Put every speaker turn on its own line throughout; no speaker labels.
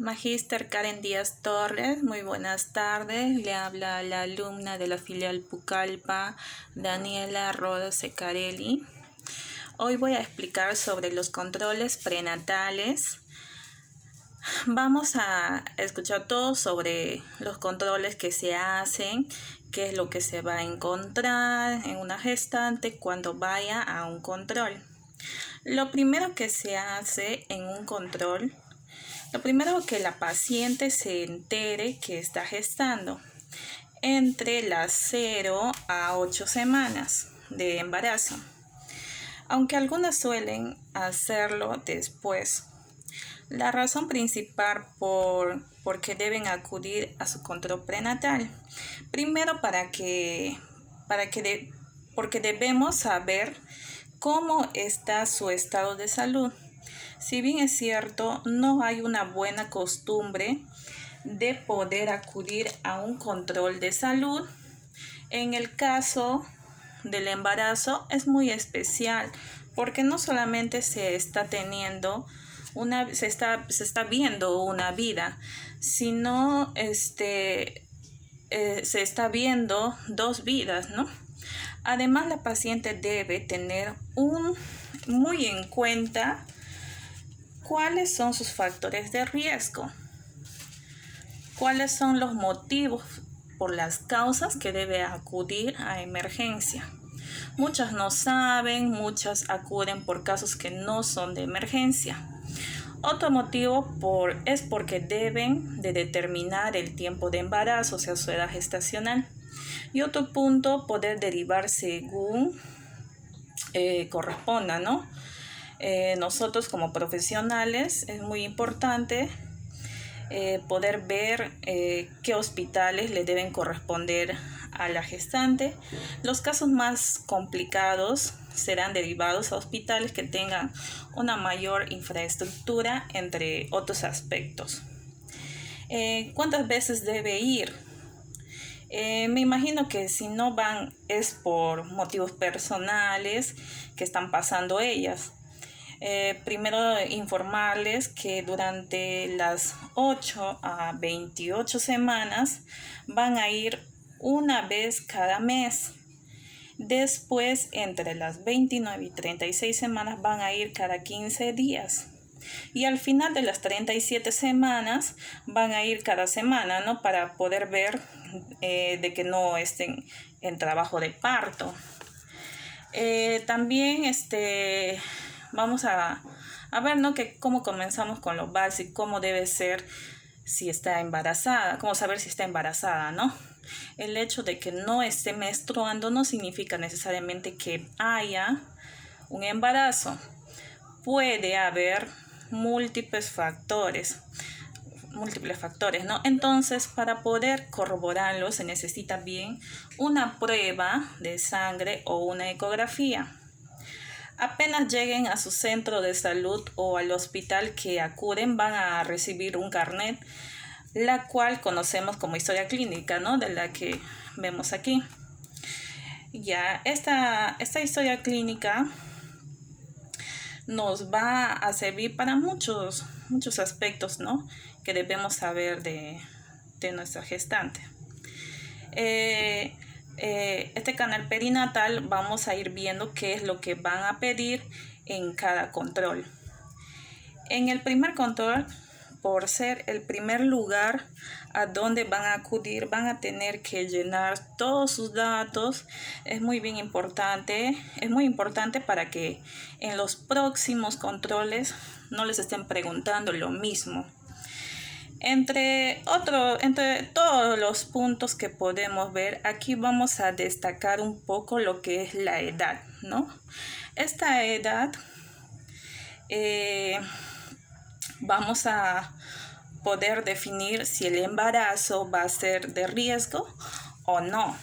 Magíster Karen Díaz Torres, muy buenas tardes. Le habla la alumna de la filial Pucallpa, Daniela Roda Secarelli. Hoy voy a explicar sobre los controles prenatales. Vamos a escuchar todo sobre los controles que se hacen, qué es lo que se va a encontrar en una gestante cuando vaya a un control. Lo primero que se hace en un control, lo primero que la paciente se entere que está gestando entre las 0 a 8 semanas de embarazo. Aunque algunas suelen hacerlo después. La razón principal por qué deben acudir a su control prenatal. Primero porque debemos saber cómo está su estado de salud. Si bien es cierto, no hay una buena costumbre de poder acudir a un control de salud. En el caso del embarazo es muy especial porque no solamente se está viendo una vida, sino se está viendo dos vidas, ¿no? Además, la paciente debe tener muy en cuenta cuáles son sus factores de riesgo, cuáles son los motivos por las causas que debe acudir a emergencia. Muchas no saben, muchas acuden por casos que no son de emergencia. Otro motivo es porque deben de determinar el tiempo de embarazo, o sea, su edad gestacional. Y otro punto, poder derivar según corresponda, ¿no? Nosotros como profesionales es muy importante poder ver qué hospitales le deben corresponder a la gestante. Los casos más complicados serán derivados a hospitales que tengan una mayor infraestructura, entre otros aspectos. ¿Cuántas veces debe ir? Me imagino que si no van es por motivos personales que están pasando ellas. Primero informarles que durante las 8 a 28 semanas van a ir una vez cada mes. Después, entre las 29 y 36 semanas van a ir cada 15 días. Y al final de las 37 semanas van a ir cada semana, ¿no? Para poder ver de que no estén en trabajo de parto. También vamos a ver, ¿no? Que cómo comenzamos con lo básico, cómo debe ser si está embarazada, cómo saber si está embarazada, ¿no? El hecho de que no esté menstruando no significa necesariamente que haya un embarazo. Puede haber múltiples factores, ¿no? Entonces, para poder corroborarlo se necesita bien una prueba de sangre o una ecografía. Apenas lleguen a su centro de salud o al hospital que acuden, van a recibir un carnet, la cual conocemos como historia clínica, ¿no? De la que vemos aquí. Ya, esta historia clínica nos va a servir para muchos aspectos, ¿no? Que debemos saber de nuestra gestante. Este canal perinatal vamos a ir viendo qué es lo que van a pedir en cada control. En el primer control, por ser el primer lugar a donde van a acudir, van a tener que llenar todos sus datos. Es muy importante para que en los próximos controles no les estén preguntando lo mismo. Entre todos los puntos que podemos ver, aquí vamos a destacar un poco lo que es la edad, ¿no? Esta edad vamos a poder definir si el embarazo va a ser de riesgo o no.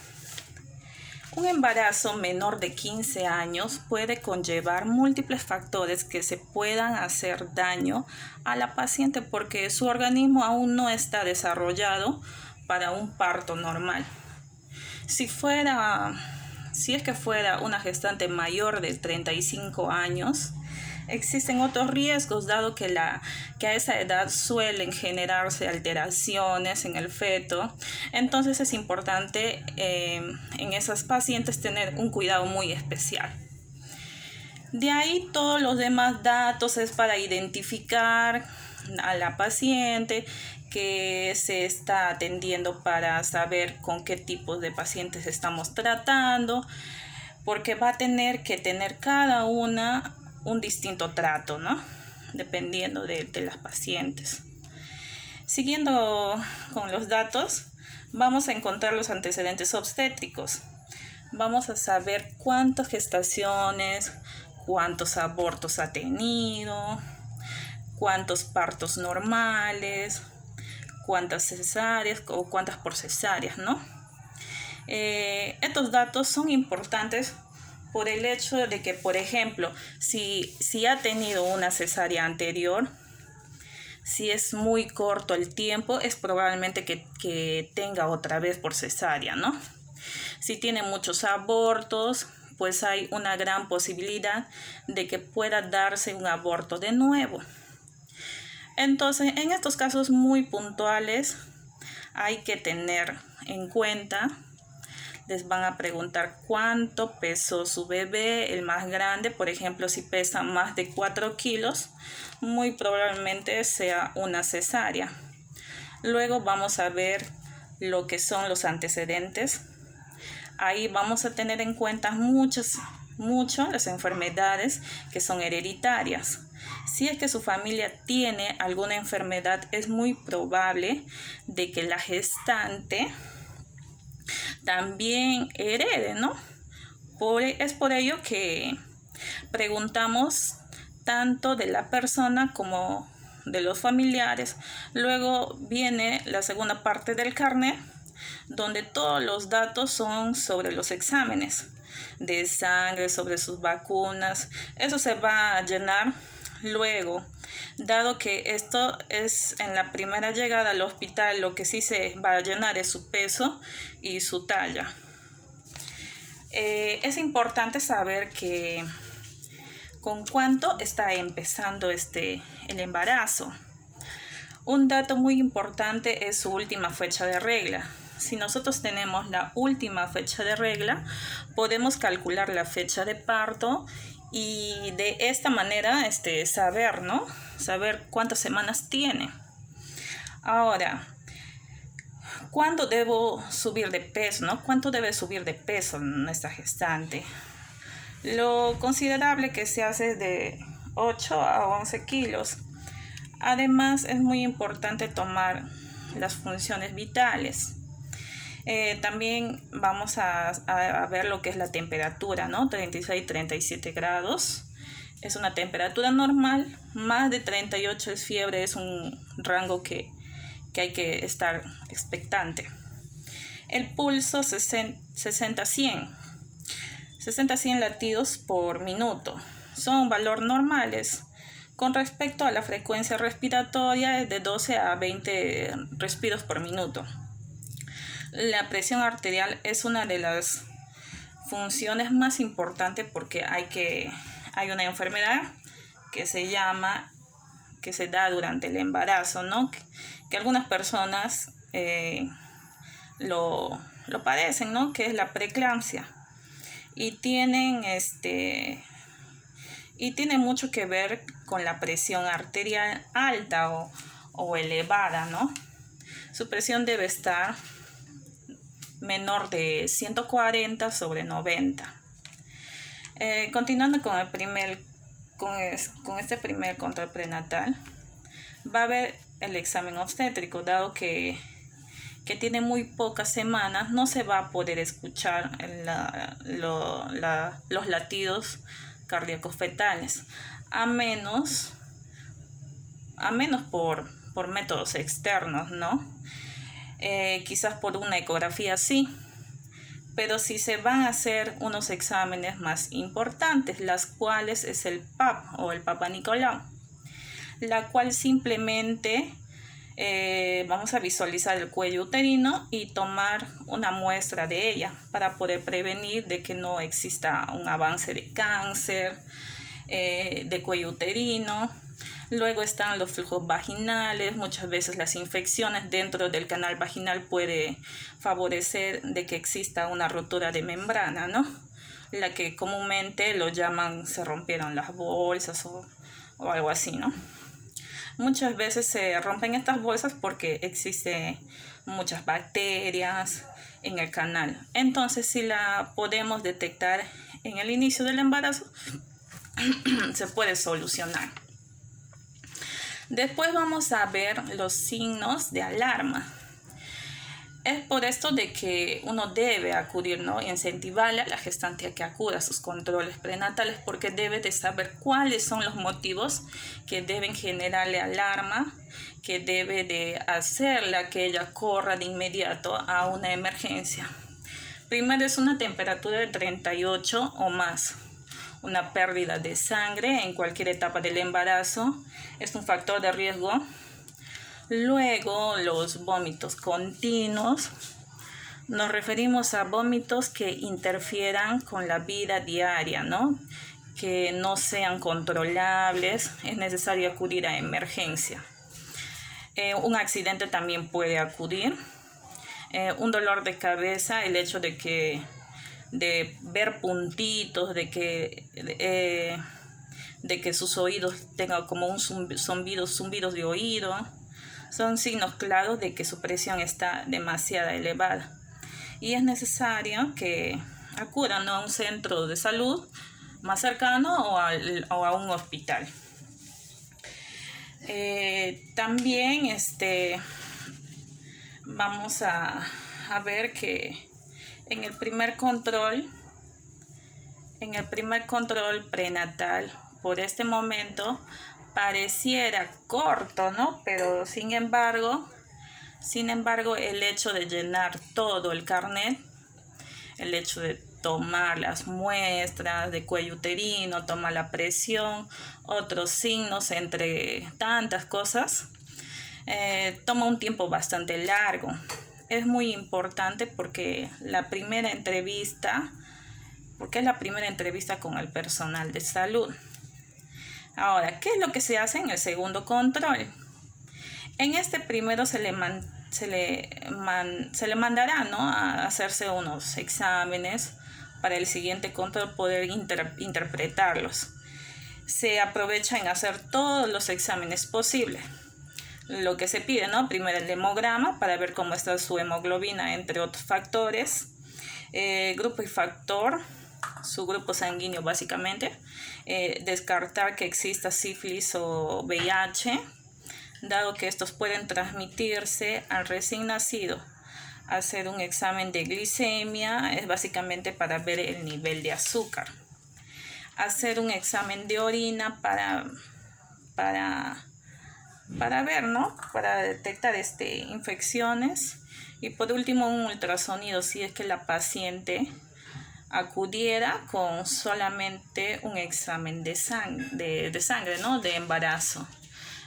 Un embarazo menor de 15 años puede conllevar múltiples factores que se puedan hacer daño a la paciente porque su organismo aún no está desarrollado para un parto normal. Si es que fuera una gestante mayor de 35 años, Existen otros riesgos, dado que a esa edad suelen generarse alteraciones en el feto. Entonces es importante en esas pacientes tener un cuidado muy especial. De ahí todos los demás datos es para identificar a la paciente que se está atendiendo, para saber con qué tipos de pacientes estamos tratando, porque va a tener que tener cada una un distinto trato, ¿no? Dependiendo de las pacientes. Siguiendo con los datos, vamos a encontrar los antecedentes obstétricos. Vamos a saber cuántas gestaciones, cuántos abortos ha tenido, cuántos partos normales, cuántas cesáreas o cuántas por cesáreas, ¿no? Estos datos son importantes por el hecho de que, por ejemplo, si ha tenido una cesárea anterior, si es muy corto el tiempo, es probablemente que tenga otra vez por cesárea, ¿no? Si tiene muchos abortos, pues hay una gran posibilidad de que pueda darse un aborto de nuevo. Entonces, en estos casos muy puntuales, hay que tener en cuenta, les van a preguntar cuánto pesó su bebé, el más grande. Por ejemplo, si pesa más de 4 kilos, muy probablemente sea una cesárea. Luego vamos a ver lo que son los antecedentes. Ahí vamos a tener en cuenta mucho las enfermedades que son hereditarias. Si es que su familia tiene alguna enfermedad, es muy probable de que la gestante también herede, ¿no? Es por ello que preguntamos tanto de la persona como de los familiares. Luego viene la segunda parte del carnet, donde todos los datos son sobre los exámenes de sangre, sobre sus vacunas. Eso se va a llenar luego, dado que esto es en la primera llegada al hospital. Lo que sí se va a llenar es su peso y su talla. Es importante saber que con cuánto está empezando el embarazo. Un dato muy importante es su última fecha de regla. Si nosotros tenemos la última fecha de regla, podemos calcular la fecha de parto y de esta manera saber, ¿no? Saber cuántas semanas tiene. Ahora, ¿cuándo debo subir de peso, no? ¿Cuánto debe subir de peso nuestra gestante? Lo considerable que se hace de 8 a 11 kilos. Además, es muy importante tomar las funciones vitales. También vamos a ver lo que es la temperatura, ¿no? 36-37 grados. Es una temperatura normal. Más de 38 es fiebre, es un rango que hay que estar expectante. El pulso 60-100. 60-100 latidos por minuto. Son valores normales. Con respecto a la frecuencia respiratoria, es de 12 a 20 respiros por minuto. La presión arterial es una de las funciones más importantes, porque hay una enfermedad que se da durante el embarazo, ¿no? Que algunas personas lo padecen, ¿no? Que es la preeclampsia. Y tiene mucho que ver con la presión arterial alta o elevada, ¿no? Su presión debe estar menor de 140 sobre 90. Continuando con este primer control prenatal, va a haber el examen obstétrico. Dado que tiene muy pocas semanas, no se va a poder escuchar los latidos cardíacos fetales, a menos por métodos externos, ¿no? Quizás por una ecografía sí, pero si se van a hacer unos exámenes más importantes, las cuales es el PAP o el Papa Nicolau, la cual simplemente vamos a visualizar el cuello uterino y tomar una muestra de ella para poder prevenir de que no exista un avance de cáncer. de cuello uterino. Luego están los flujos vaginales. Muchas veces las infecciones dentro del canal vaginal puede favorecer de que exista una rotura de membrana, ¿no? La que comúnmente lo llaman se rompieron las bolsas o algo así, ¿no? Muchas veces se rompen estas bolsas porque existen muchas bacterias en el canal. Entonces, si la podemos detectar en el inicio del embarazo, se puede solucionar. Después vamos a ver los signos de alarma. Es por esto de que uno debe acudir, ¿no? Incentivarle a la gestante a que acuda a sus controles prenatales, porque debe de saber cuáles son los motivos que deben generarle alarma, que debe de hacerla que ella corra de inmediato a una emergencia. Primero es una temperatura de 38 o más. Una pérdida de sangre en cualquier etapa del embarazo es un factor de riesgo. Luego, los vómitos continuos. Nos referimos a vómitos que interfieran con la vida diaria, ¿no? Que no sean controlables. Es necesario acudir a emergencia. Un accidente también puede acudir. Un dolor de cabeza, el hecho de ver puntitos, de que sus oídos tengan como un zumbidos de oído. Son signos claros de que su presión está demasiado elevada y es necesario que acudan a un centro de salud más cercano o a un hospital. También vamos a ver que en el primer control prenatal, por este momento, pareciera corto, ¿no? Pero sin embargo, el hecho de llenar todo el carnet, el hecho de tomar las muestras de cuello uterino, tomar la presión, otros signos, entre tantas cosas, toma un tiempo bastante largo. Es muy importante porque es la primera entrevista con el personal de salud. Ahora, ¿qué es lo que se hace en el segundo control? En este primero se le mandará, ¿no?, a hacerse unos exámenes para el siguiente control poder interpretarlos. Se aprovecha en hacer todos los exámenes posibles. Lo que se pide, ¿no? Primero el hemograma para ver cómo está su hemoglobina, entre otros factores. Grupo y factor, su grupo sanguíneo básicamente. Descartar que exista sífilis o VIH, dado que estos pueden transmitirse al recién nacido. Hacer un examen de glicemia es básicamente para ver el nivel de azúcar. Hacer un examen de orina para ver, ¿no?, para detectar infecciones. Y por último, un ultrasonido si es que la paciente acudiera con solamente un examen de sangre, ¿no?, de embarazo.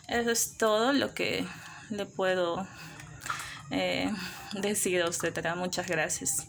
Eso es todo lo que le puedo decir a usted. Muchas gracias.